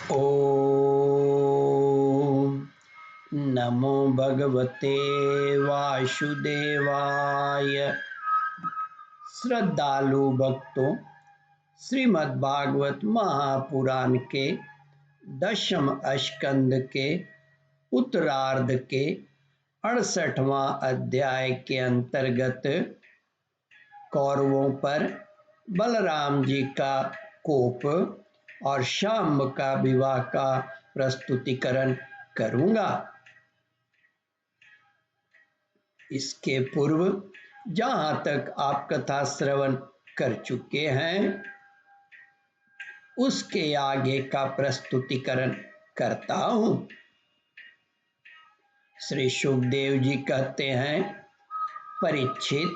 ओम नमो भगवते वासुदेवाय। श्रद्धालु भक्तों, श्रीमद्भागवत महापुराण के 10वें स्कंद के उत्तरार्ध के 68वां अध्याय के अंतर्गत कौरवों पर बलराम जी का कोप और शांब का विवाह का प्रस्तुतिकरण करूंगा। इसके पूर्व जहां तक आप कथा श्रवण कर चुके हैं उसके आगे का प्रस्तुतिकरण करता हूं। श्री सुखदेव जी कहते हैं, परीक्षित,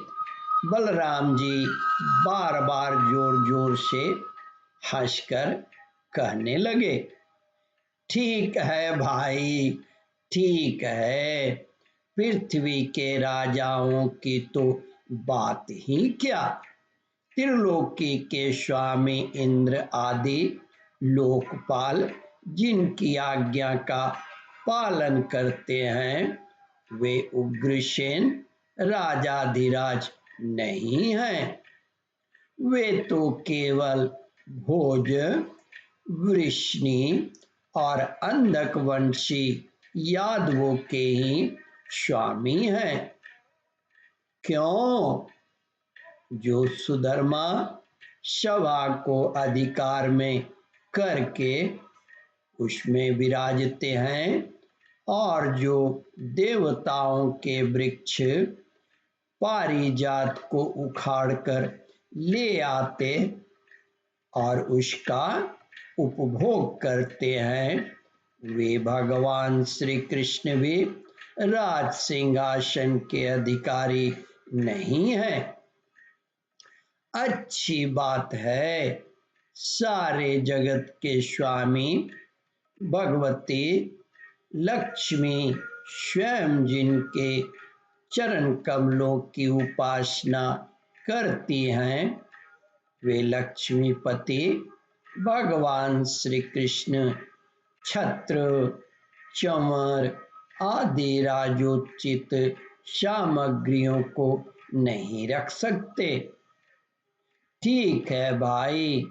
बलराम जी बार बार जोर जोर से हंसकर कहने लगे, ठीक है भाई, ठीक है। पृथ्वी के राजाओं की तो बात ही क्या, त्रिलोकी के स्वामी इंद्र आदि लोकपाल जिनकी आज्ञा का पालन करते हैं वे उग्रसेन राजाधिराज नहीं हैं। वे तो केवल भोज, वृष्णि और अंधकवंशी यादवों के ही स्वामी हैं। क्यों? जो सुधर्मा सभा को अधिकार में करके उसमें विराजते हैं और जो देवताओं के वृक्ष पारिजात को उखाड़कर ले आते और उसका उपभोग करते हैं, वे भगवान श्री कृष्ण भी राज सिंहासन के अधिकारी नहीं हैं। अच्छी बात है, सारे जगत के स्वामी भगवती लक्ष्मी स्वयं जिनके चरण कमलों की उपासना करती हैं, वे लक्ष्मीपति भगवान श्री कृष्ण छत्र, चमर आदि राजोचित सामग्रियों को नहीं रख सकते। ठीक है भाई,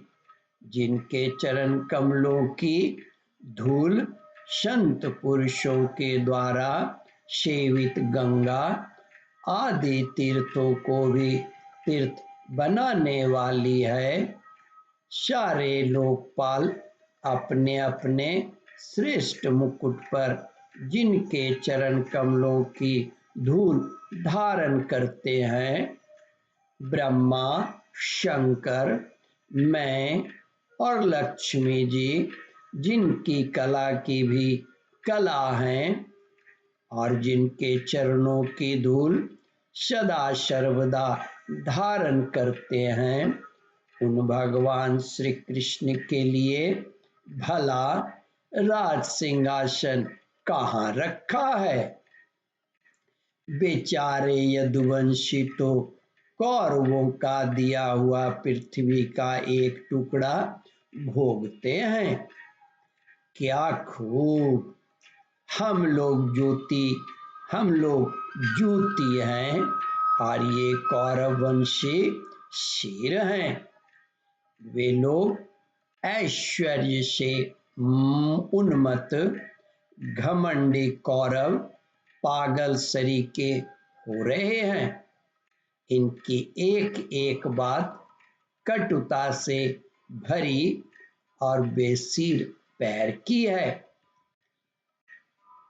जिनके चरण कमलों की धूल संत पुरुषों के द्वारा सेवित गंगा आदि तीर्थों को भी तीर्थ बनाने वाली है, सारे लोकपाल अपने अपने श्रेष्ठ मुकुट पर जिनके चरण कमलों की धूल धारण करते हैं, ब्रह्मा, शंकर, मैं और लक्ष्मी जी जिनकी कला की भी कला हैं और जिनके चरणों की धूल सदा सर्वदा धारण करते हैं, उन भगवान श्री कृष्ण के लिए भला राज सिंहासन कहाँ रखा है। बेचारे यदुवंशी तो कौरवों का दिया हुआ पृथ्वी का एक टुकड़ा भोगते हैं। क्या खूब, हम लोग जूती हैं और ये कौरव वंशी शेर हैं। वे लोग ऐश्वर्य से उन्मत्त घमंडी कौरव पागल सरीके हो रहे हैं। इनकी एक एक बात कटुता से भरी और बेसिर पैर की है।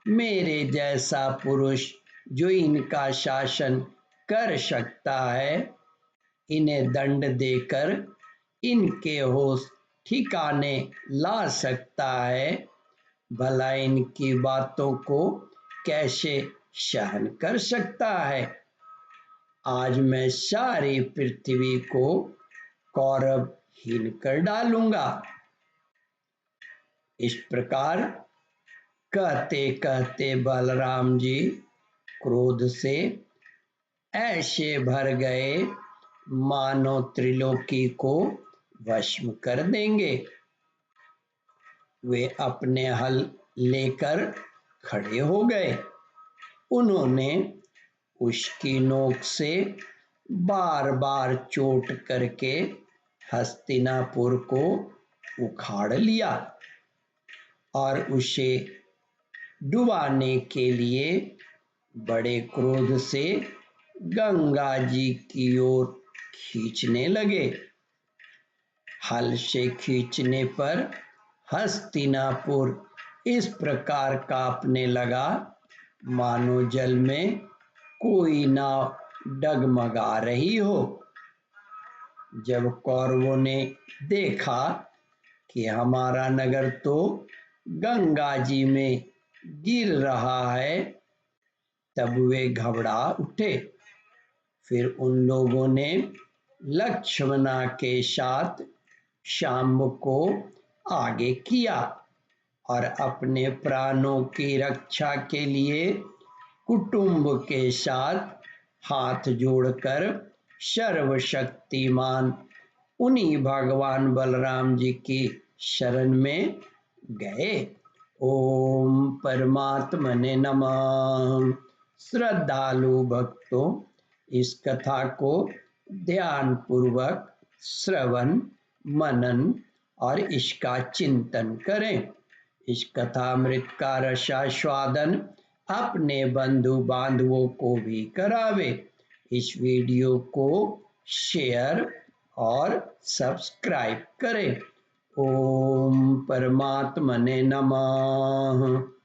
मेरे जैसा पुरुष जो इनका शासन कर सकता है, इन्हें दंड देकर इनके होश ठिकाने ला सकता है, भला इनकी बातों को कैसे सहन कर सकता है। आज मैं सारी पृथ्वी को कौरवहीन कर डालूंगा। इस प्रकार कहते कहते बलराम जी क्रोध से ऐसे भर गए मानो त्रिलोकी को भस्म कर देंगे। वे अपने हल लेकर खड़े हो गए। उन्होंने उसकी नोक से बार बार चोट करके हस्तिनापुर को उखाड़ लिया और उसे डुबाने के लिए बड़े क्रोध से गंगा जी की ओर खींचने लगे। हल से खींचने पर हस्तिनापुर इस प्रकार कांपने लगा मानो जल में कोई नाव डगमगा रही हो। जब कौरवों ने देखा कि हमारा नगर तो गंगा जी में गिर रहा है, तब वे घबरा उठे। फिर उन लोगों ने लक्ष्मणा के साथ शाम्ब को आगे किया और अपने प्राणों की रक्षा के लिए कुटुंब के साथ हाथ जोड़कर सर्वशक्तिमान उन्हीं भगवान बलराम जी की शरण में गए। ओम परमात्मने नमः। श्रद्धालु भक्तों, इस कथा को ध्यान पूर्वक श्रवण मनन और इसका चिंतन करें। इस कथामृत का रसास्वादन अपने बंधु बांधवों को भी करावे। इस वीडियो को शेयर और सब्सक्राइब करें। ओम परमात्मने नमः।